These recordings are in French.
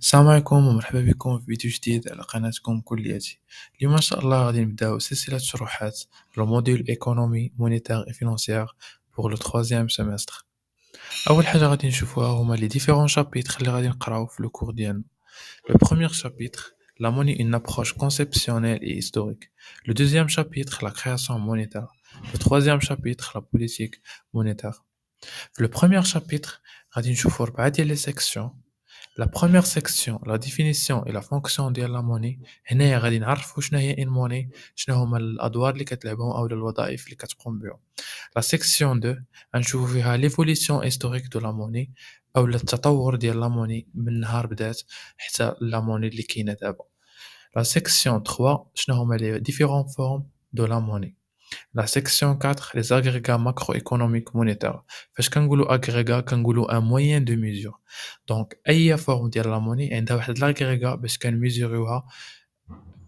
السلام عليكم ومرحبا بكم في فيديو جديد على قناتكم كلياتي. اليوم ان شاء الله غادي نبداو سلسلة شروحات لو موديل ايكونومي مونيتير اي فينانسيير بوغ لو troisième semestre. اول حاجه غادي نشوفوها هما لي ديفيرون شابيتر اللي غادي نقراو في لو كور ديالنا. Le premier chapitre, la monnaie, une approche conceptionnelle et historique. Le deuxième chapitre, la création monétaire. Le troisième chapitre, la politique monétaire. Le premier chapitre, غادي نشوفو 4 ديال les sections. La première section, la définition et la fonction de la monnaie. هنايا غادي نعرفوا شنو هي une monnaie، شنو هما الأدوار اللي كتلعبهم أو الوظائف اللي كتقوم بهم. La section 2 غنشوفوا فيها l'évolution historique de la monnaie أو التطور ديال la monnaie من نهار بدات حتى la monnaie اللي كاينة دابا. La section 3 شنو هما les différentes formes de la monnaie. La section 4, les agrégats macroéconomiques monétaires. فاش كنقولوا agrégats كنقولوا un moyen de mesure. Donc أي forme ديال la monnaie عندها واحد l'agrégats باش كنميزوريوها،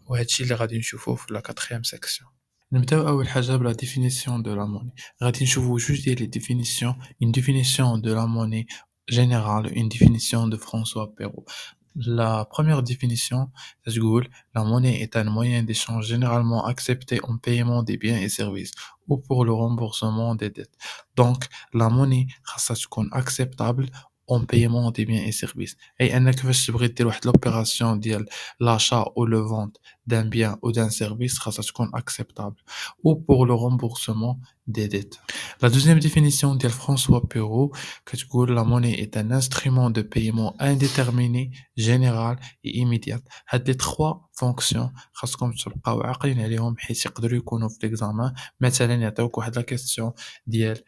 وهذا الشيء اللي غادي نشوفوه في la 4e section. نبداو أول حاجة بلا définition de la monnaie. غادي نشوفوا جوج ديال les définitions. Une définition de la monnaie générale, une définition de François Perrault. La première définition, ça se dit, la monnaie est un moyen d'échange généralement accepté en paiement des biens et services ou pour le remboursement des dettes. Donc, la monnaie, ça se dit acceptable en paiement des biens et services. Et أنك فاش تبغي دير واحد l'opération ديال l'achat ou le vente d'un bien ou d'un service, ça se dit acceptable ou pour le remboursement des dettes. La deuxième définition de François Perrault, que tu dis, la monnaie est un instrument de paiement indéterminé, général et immédiat. هاد les trois fonctions خاصكم تبقاو عاقلين عليهم حيت يقدروا يكونوا في l'examen. مثلا يعطيوك واحد la question ديال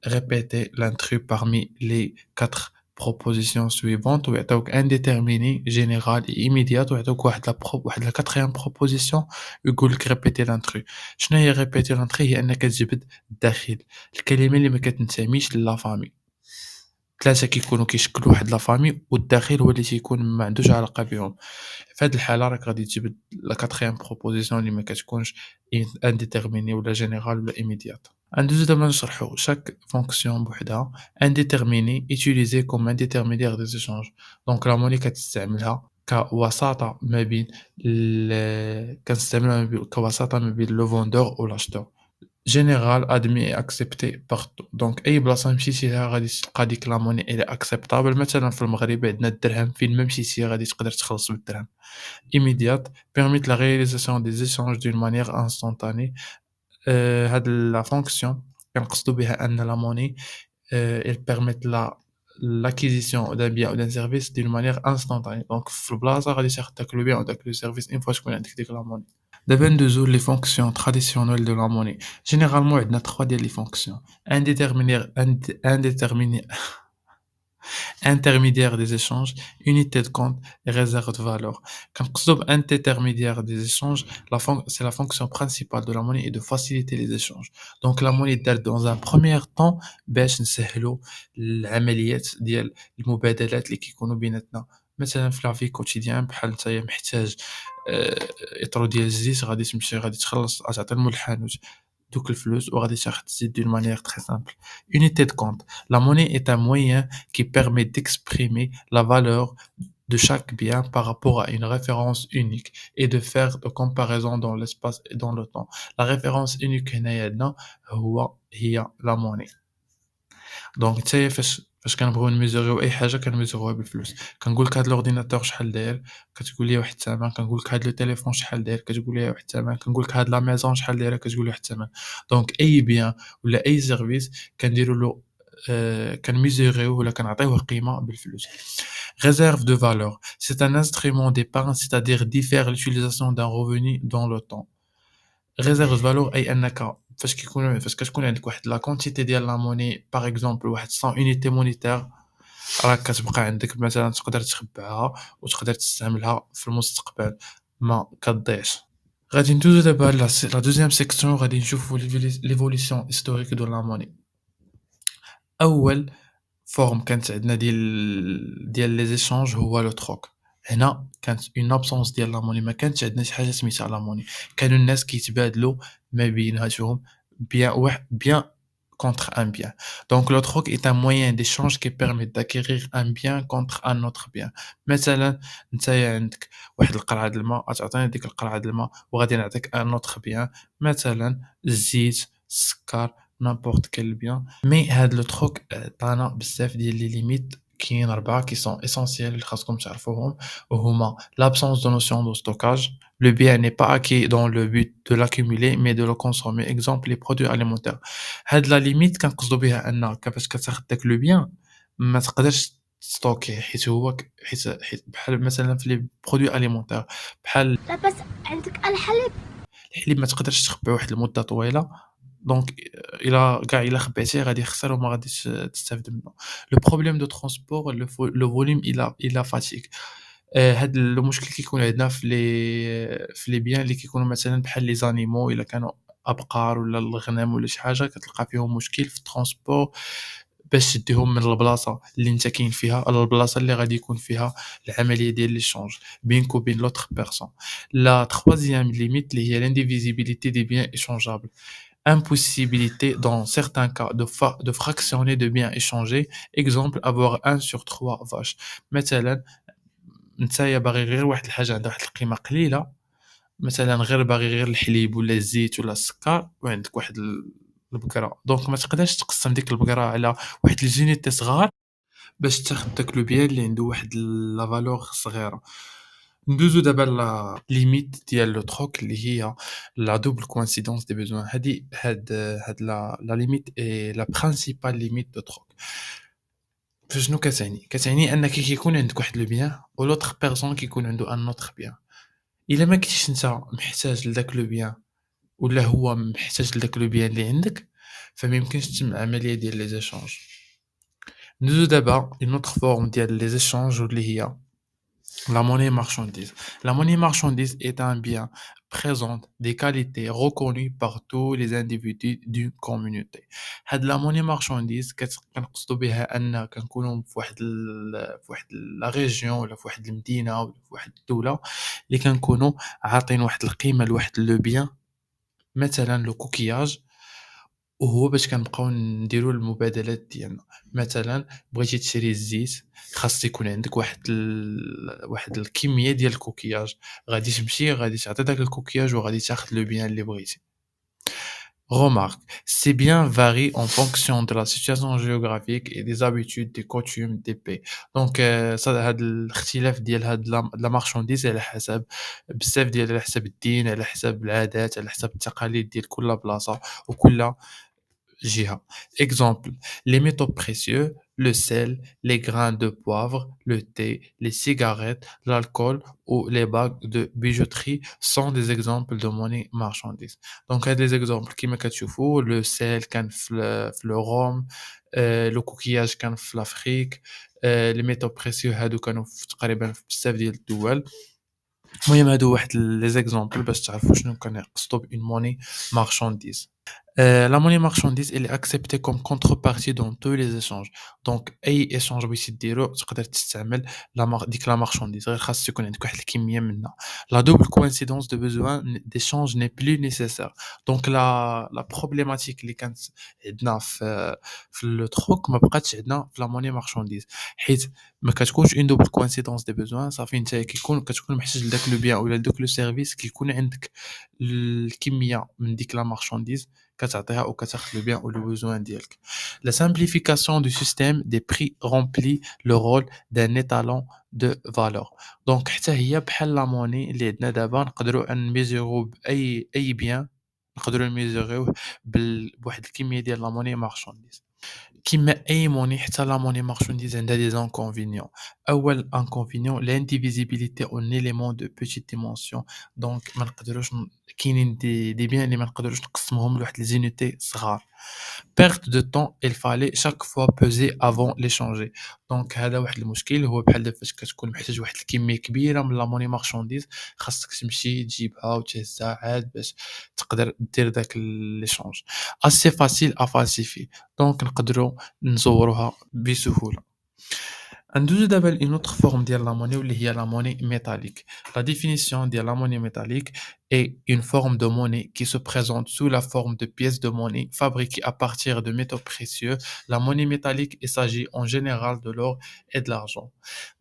répéter l'intrus parmi les quatre propositions suivantes ويعطيوك indéterminé, général et immédiat ويعطيوك واحد la quatrième proposition يقول لك répéter l'intrus. شنو هي répéter l'intrus؟ هي انك تجبد الداخل الكلمه اللي ما كتنتميش لا فامي. ثلاثه كيكونوا كيشكلوا واحد لا فامي والداخل هو اللي تيكون ما عندوش علاقه بهم. في هذه الحاله راك غادي تجبد لا كاتريام بروبوزيسيون اللي ما كتكونش انديتيرميني ولا جينيرال ولا ايميديات. ندوزو دابا نشرحو شاك فونكسيون بوحدها. انديتيرميني utilisé comme intermédiaire des échanges. دونك لا موني كتستعملها كوساطه ما بين كوساطه ما بين لو فوندور و لاشتور. général, admis et accepté partout. Donc أي بلاصة مشيتي ليها غادي تلقى ديك لا موني إلي acceptable. مثلا في المغرب عندنا الدرهم، فين ما مشيتي غادي تقدر تخلص بالدرهم. Immédiate, permet la réalisation des échanges d'une manière instantanée. هاد la fonction كنقصدو بها أن la monnaie elle permet l'acquisition d'un bien ou d'un service d'une manière instantanée. Donc في البلاصة غادي تاخد داك le bien ou داك le service une fois تكون عندك ديك la monnaie. دابا ندوزو les fonctions traditionnelles de la monnaie. Généralement عندنا 3 ديال les fonctions. Indéterminé intermédiaire des échanges, unité de compte et réserve de valeur. كنقصدو بintermédiaire des échanges, c'est la fonction principale de la monnaie est de faciliter les échanges. Donc la monnaie دارت dans un premier temps باش نسهلو العمليات ديال المبادلات اللي كيكونوا بيناتنا. مثلا في لافي كوتيديان بحال نتايا محتاج اطرو ديال الزيت، غادي تمشي غادي تخلص غتعطي لمول الحانوت دوك الفلوس وغادي تاخد الزيت d'une manière très simple. Unité de compte. La monnaie est un moyen qui permet d'exprimer la valeur de chaque bien par rapport à une référence unique et de faire de comparaison dans l'espace et dans le temps. La référence unique هنايا عندنا هي la monnaie. دونك نتايا فاش كنبغيو نميزوريو اي حاجه كنميزوروها بالفلوس. كنقول لك هاد الاورديناتور شحال داير، كتقول لي واحد الثمن. كنقول لك هاد لو تليفون شحال داير، كتقول لي واحد الثمن. كنقول لك هاد لا ميزون شحال دايره، كتقول لي واحد الثمن. دونك اي بيان ولا اي سيرفيس كنديروا له كنميزوريوه ولا كنعطيوه قيمه بالفلوس. Réserve de valeur, c'est un instrument d'épargne, c'est-à-dire diffère l'utilisation d'un revenu dans le temps. Réserve de valeur أي أنك فاش كتكون عندك واحد لا كونتيتي ديال لا موني باغ اكزومبل واحد 100 يونيتي مونيتير، راك كتبقى عندك مثلا تقدر تخبعها وتقدر تستعملها في المستقبل ما كتضيعش. غادي ندوزو دابا لا دوزيام سيكسيون، غادي نشوفو ليفوليسيون هيستوريك دو لا موني. اول فورم كانت عندنا ديال لي زيشانج هو لو تروك. هنا كانت اون ابسونس ديال لا موني، ما كانتش عندنا شي حاجه سميتها لا موني. كانوا الناس كيتبادلوا ما بيناتهم بيان contre un bien. Donc le troc est un moyen d'échange qui permet d'acquérir un bien contre un autre bien. مثلًا نتايا عندك واحد القرعة د الماء، غتعطيني ديك القرعة د الماء وغادي نعطيك un autre bien مثلًا الزيت، السكر، n'importe quel bien. مي هاد لو تروك عطانا بزاف ديال لي ليميت، كاين 4 qui sont essentiels اللي خاصكم تعرفوهم، وهما l'absence de notion de stockage. Le bien n'est pas acquis dans le but de l'accumuler mais de le consommer. Exemple les produits alimentaires. هاد لا ليميت كنقصدو بها أن كيفاش كتاخد داك لو بيان ما تقدرش تستوكيه، حيت هو حيت بحال مثلًا في لي produits alimentaires بحال لاباس عندك الحليب. الحليب ما تقدرش تخبيه واحد المدة طويلة، دونك إلا خبيتيه غادي يخسر وما غاديش تستافد منه. Le problème de transport le volume il a fatigue. هاد المشكل كيكون عندنا في les biens اللي كيكونوا مثلًا بحال les animaux إلا كانوا أبقار ولا الغنم ولا شي حاجة كتلقى فيهم مشكل في الtransport باش تديهم من البلاصة اللي أنت كاين فيها للبلاصة اللي غادي يكون فيها العملية ديال l'échange بينك وبين l'autre personne. La 3e limite اللي هي l'indivisibilité des biens échangeables. Impossibilité dans certains cas de fractionner de biens échangés. Exemple avoir 1 sur 3 vaches. مثلًا نتايا باغي غير واحد الحاجة عندها واحد القيمة قليلة، مثلًا باغي غير الحليب ولا الزيت ولا السكر وعندك واحد البقرة، دونك ما تقدرش تقسّم ديك البقرة على واحد les unités صغار باش تاخد داك لو بيان اللي عنده واحد لا valeur صغيرة. ندوزو دابا limite ديال لو troc اللي هي la double coïncidence des besoins. هاد la limite est la principale limite de troc. فشنو كتعني؟ كتعني أنك كيكون عندك واحد لو بيان و l'autre personne كيكون عنده un autre bien. إلا ما كنتيش نتا محتاج لداك لو بيان ولا هو محتاج لداك لو بيان اللي عندك، فما يمكنش تتم العملية ديال لي زيشانج. ندوزو دابا une autre forme ديال لي زيشانج واللي هي la monnaie marchandise. La monnaie marchandise est un bien présente des qualités reconnues par tous les individus d'une communauté. هاد la monnaie marchandise كنقصدو بها أن كنكونو في واحد la région ولا في واحد المدينة ولا في واحد الدولة اللي كنكونو عاطين واحد القيمة لواحد le bien، مثلًا le coquillage، وهو باش كنبقاو نديرو المبادلات ديالنا. مثلًا بغيتي تشري الزيت خاص يكون عندك واحد الكمية ديال الكوكياج، غادي تمشي غادي تعطي داك الكوكياج وغادي تاخد لو بيان اللي بغيتي. Remarque, ces biens varient en fonction de la situation géographique et des habitudes, des coutumes des pays. Donc هاد الاختلاف ديال هاد لا marchandise على حسب بزاف على حسب الدين، على حسب العادات، على حسب التقاليد ديال كل بلاصة وكل جهة. Exemple, les métaux précieux, le sel, les grains de poivre, le thé, les cigarettes, l'alcool ou les bagues de bijouterie sont des exemples de monnaie marchandise. Donc, il y a des exemples qui me كتشوفوا le sel كان في le Rome, le coquillage كان في l'Afrique, les métaux précieux هادو كانوا تقريبا في بزاف ديال الدول. المهم هادو واحد les exemples باش تعرفوا شنو كنقصدوا ب une monnaie marchandise. La monnaie marchandise elle est acceptée comme contrepartie dans tous les échanges. Donc أي échange بغيتي ديرو تقدر تستعمل ديك la marchandise، غير خاص يكون عندك واحد الكمية منها. La double coïncidence de besoin d'échange n'est plus nécessaire. Donc la problématique اللي كانت عندنا في le troc ما بقاتش عندنا في la monnaie marchandise، حيت ما كتكونش une double coïncidence des besoins. صافي نتايا كتكون محتاج لداك le bien ولا لداك le service كيكون عندك الكمية من ديك la marchandise كتعطيها وكتاخد le bien ou le besoin ديالك. La simplification du système des prix remplit le rôle d'un étalon de valeur. Donc حتى هي بحال la monnaie اللي عندنا دابا نقدروا نميزيرو بأي bien نقدروا نميزيروه بواحد الكمية ديال la monnaie marchandise. كيما أي موني حتى لا موني marchandise عندها des inconvénients. أول inconvénient l'indivisibilité en éléments de petite dimension. دونك ما نقدروش كاينين دي biens اللي ما نقدروش نقسموهم لواحد les unités صغار. Perte de temps, il fallait chaque fois peser avant l'échanger. دونك هذا واحد المشكل هو بحال فاش كتكون محتاج واحد الكمية كبيرة من لا موني marchandise خاصك تمشي تجيبها وتهزها عاد باش تقدر دير داك l'échange. Assez facile à falsifier. دونك نقدروا نزوروها بسهولة. ندوزو دابا لune autre forme ديال la monnaie واللي هي la monnaie métallique. La définition ديال la monnaie métallique est une forme de monnaie qui se présente sous la forme de pièces de monnaie fabriquées à partir de métaux précieux. La monnaie métallique, il s'agit en général de l'or et de l'argent.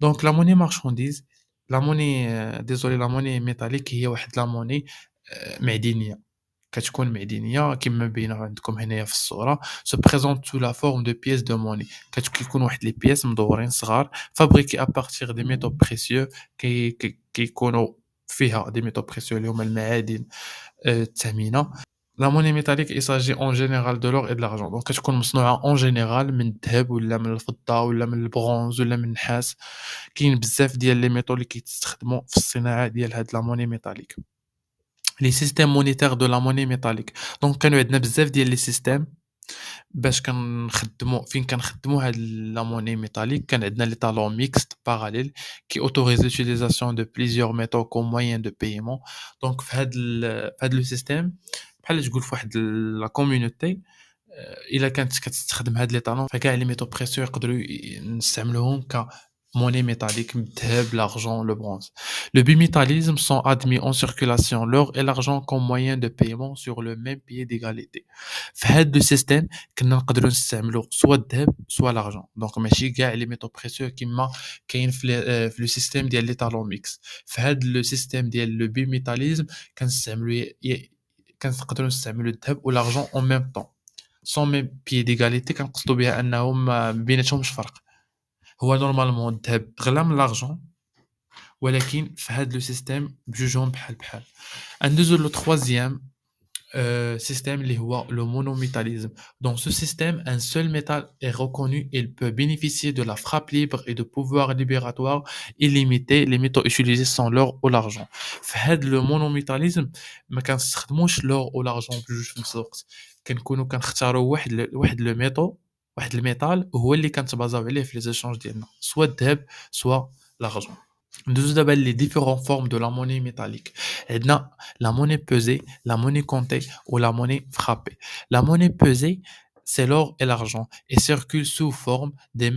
Donc la monnaie marchandise, la monnaie métallique هي واحد la monnaie معدنية. كتكون معدنية كما مبينة عندكم هنايا في الصورة se présente sous la forme de pièces de monnaie كيكونوا واحد les pièces مدورين صغار fabriqués à partir des métaux précieux كيكونوا فيها des métaux précieux اللي هما المعادن الثمينة. La monnaie métallique il s'agit en général de l'or et de l'argent donc كتكون مصنوعة en général من الذهب ولا من الفضة ولا من البرونز ولا من النحاس. كاين بزاف ديال لي ميتaux اللي كيتستخدموا في الصناعة ديال هاد la monnaie métallique. Les systèmes monétaires de la monnaie métallique. Donc كانوا عندنا بزاف ديال لي سيستيم باش كنخدموا هاد la monnaie métallique. كان عندنا les talons mixtes parallèles qui autorisent l'utilisation de plusieurs métaux comme moyen de paiement. Donc في هاد le système بحال تقول في واحد la communauté إلا كانت كتستخدم هاد لي طالون فكاع لي ميتaux précieux يقدروا نستعملوهم كmonnaie métallique من الذهب, l'argent, le bronze. Le bimétallisme sont admis en circulation l'or et l'argent comme moyen de paiement sur le même pied d'égalité. في هاد لو سيستيم كنا نقدروا نستعملوا سوا الذهب سوا l'argent. دونك ماشي كاع لي ميتaux précieux كيما كاين في لو سيستيم ديال لي طالون ميكس. في هاد لو سيستيم ديال لو bimétallisme كنستعملوا كنقدروا نستعملوا الذهب و l'argent en même temps. Sans même pied d'égalité كنقصدوا بها أنهم ما بيناتهمش فرق. هو نورمالمون الذهب غلا من l'argent ولكن في هاد لو سيستيم بجوجهم بحال. ندوزو لو troisième système اللي هو le monométallisme. Dans ce système, un seul métal est reconnu et il peut bénéficier de la frappe libre et de pouvoirs libératoires illimités. Les métaux utilisés sont l'or ou l'argent. في هاد le monométallisme ما كنستخدموش l'or ou l'argent بجوج في نفس الوقت. كنكونوا كنختاروا واحد لو ميتال واحد الميتال هو اللي كنتبازاو عليه في لي زيشانج ديالنا سوا الذهب سوا l'argent. Nous avons les différentes formes de la monnaie métallique. عندنا la monnaie pesée, la monnaie comptée ou la monnaie frappée. La monnaie pesée, c'est l'or et l'argent et circule sous forme des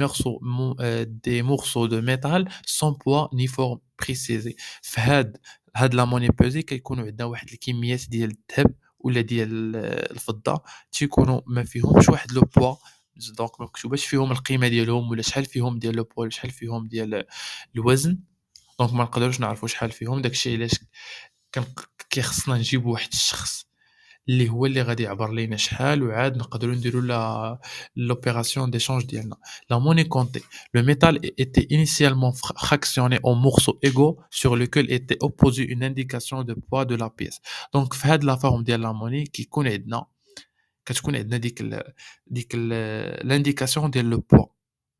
morceaux de métal sans poids ni forme précisée. في هاد la monnaie pesée كيكونوا عندنا واحد الكميات ديال الذهب ولا ديال الفضة تيكونوا ما فيهمش واحد لو بوا دونك ما مكتوباش فيهم القيمة ديالهم ولا شحال فيهم ديال لو بوا ولا شحال فيهم ديال الوزن. دونك ما نقدروش نعرفوا شحال فيهم داكشي علاش كان كيخصنا نجيبوا واحد الشخص اللي هو اللي غادي يعبر لينا شحال وعاد نقدروا نديروا l'opération d'échange ديالنا. La monnaie comptée. Le métal était initialement fractionné en morceaux égaux sur lequel était opposée une indication de poids de la pièce. Donc في هاد la forme ديال la monnaie كتكون عندنا l'indication ديال le poids.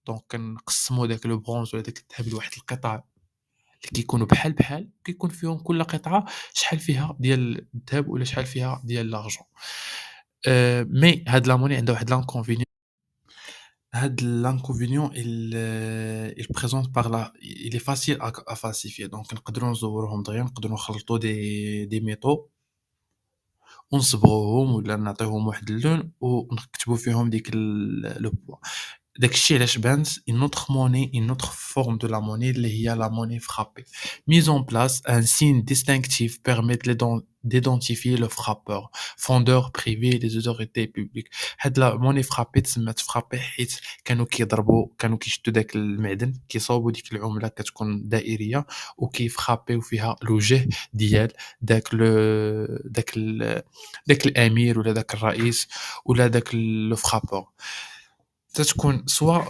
دونك كنقسموا داك لو برونز ولا داك الذهب لواحد القطع اللي كيكونوا بحال كيكون فيهم كل قطعة شحال فيها ديال الذهب ولا شحال فيها ديال l'argent. مي هاد لا موني عندها واحد l'inconvénient. هاد l'inconvénient il présente par là il est facile à falsifier donc نقدروا نزوروهم دغيا نقدروا نخلطوا دي ميتaux ونصبغوهم ولا نعطيوهم واحد اللون ونكتبوا فيهم ديك لو بوا. داكشي علاش بانت une autre monnaie, une autre forme de la monnaie اللي هي la monnaie frappée. Mise en place, un signe distinctif permet d'identifier le frappeur, fondeur privé et les autorités publiques. هاد la monnaie frappée تسمات frappée حيت كانوا كيشدوا داك المعدن كيصاوبوا ديك العملة كتكون دائرية وكيفرابيو فيها الوجه ديال داك الأمير ولا داك الرئيس ولا داك le frappeur. تتكون سوا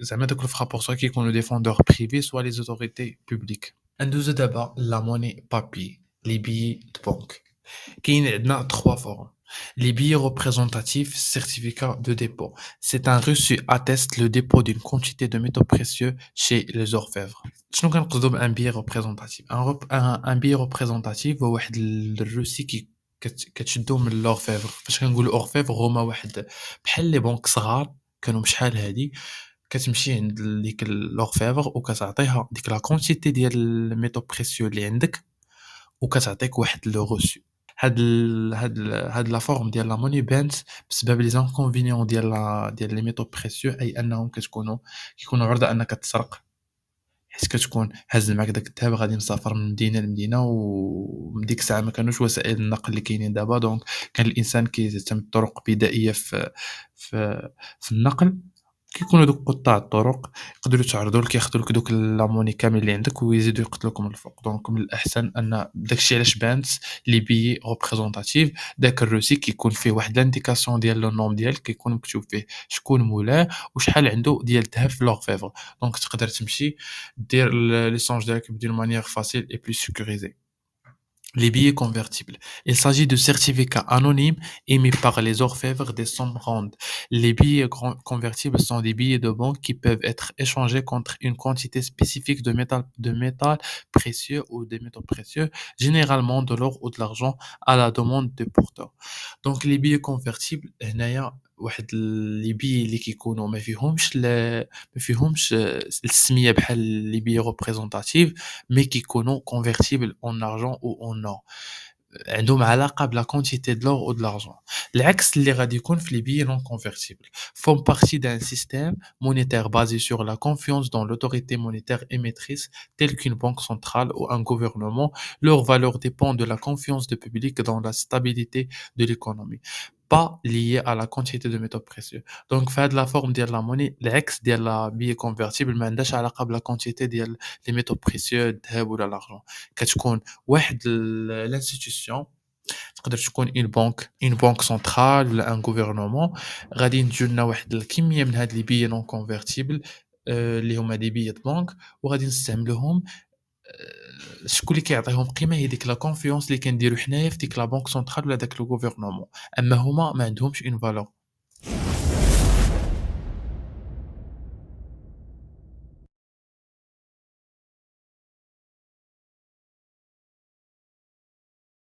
زعما دوك الفرابور سوا كيكونوا دي فوندور بريفي سوا لي زوتوريتي بوبليك. ندوزو دابا لا موني بابي لي بيي دو بنك. كاين عندنا 3 فورم. Les billets représentatifs, certificat de dépôt. C'est un reçu atteste le dépôt d'une quantité de métaux précieux chez les orfèvres. شنو كنقصدو بان بيي représentatif؟ un billet représentatif هو واحد الروسي كتشدو من لورفيفر. فاش كنقولوا اورفيفر هما واحد بحال لي بنك صغار كانوا بشحال هادي كتمشي عند ديك لورفيفر وكتعطيها ديك لا كونتيتي ديال الميتو بريسيو اللي عندك وكتعطيك واحد لو روسو. هاد لا فورم ديال لا موني بانت بسبب لي زانكونفينيون ديال لي ميتaux بريسيو، أي أنهم كيكونوا عُرضة أنك تسرق، حيت كتكون هازل معاك داك الدهب غادي مسافر من مدينة لمدينة، ومن ديك الساعة ما كانوش وسائل النقل اللي كاينين دابا، دونك كان الإنسان كيعتمد بطرق بدائية في في النقل. كيكونوا دوك قُطاع الطرق يقدروا يتعرضوا لك، ياخذوا لك دوك لاموني كاملين اللي عندك ويزيدوا يقتلوك من الفوق. دونك من الأحسن أن داك الشيء علاش بانت لي بيي représentatif. داك الروسي كيكون فيه واحد l'indication ديال لو نوم ديالك، كيكون مكتوب فيه شكون مولاه وشحال عنده ديال الذهب في l'orfèvre. دونك تقدر تمشي دير l'échange ديالك d'une manière facile et plus sécurisée. Les billets convertibles. Il s'agit de certificats anonymes émis par les orfèvres des sommes rondes. Les billets convertibles sont des billets de banque qui peuvent être échangés contre une quantité spécifique de métal précieux ou des métaux précieux, généralement de l'or ou de l'argent à la demande du porteur. Donc les billets convertibles, هنايا واحد les billets اللي كيكونوا ما فيهمش السمية بحال les billets représentatifs، mais كيكونوا convertibles en argent ou en or. عندهم علاقة بلا quantité de l'or ou de l'argent. العكس اللي غادي يكون في les billets non convertibles font partie d'un système monétaire basé sur la confiance dans l'autorité monétaire émettrice telle qu'une banque centrale ou un gouvernement. Leur valeur dépend de la confiance du public dans la stabilité de l'économie, pas lié à la quantité de métaux précieux. Donc في هاد la forme ديال la monnaie العكس ديال la billet convertible ما عندهاش علاقة بلا quantité ديال les métaux précieux الذهب ولا l'argent. كتكون واحد l'institution، تقدر تكون une banque centrale ولا un gouvernement، غادي ينتجوا لنا واحد الكمية من هاد les billets non convertibles اللي هما des billets de banque، وغادي نستعملوهم. شكون اللي كيعطيهم قيمة؟ هي ديك لا confiance اللي كنديرو حنايا في ديك لا بنك سنترال ولا داك لو gouvernement. أما هما ما عندهمش une valeur.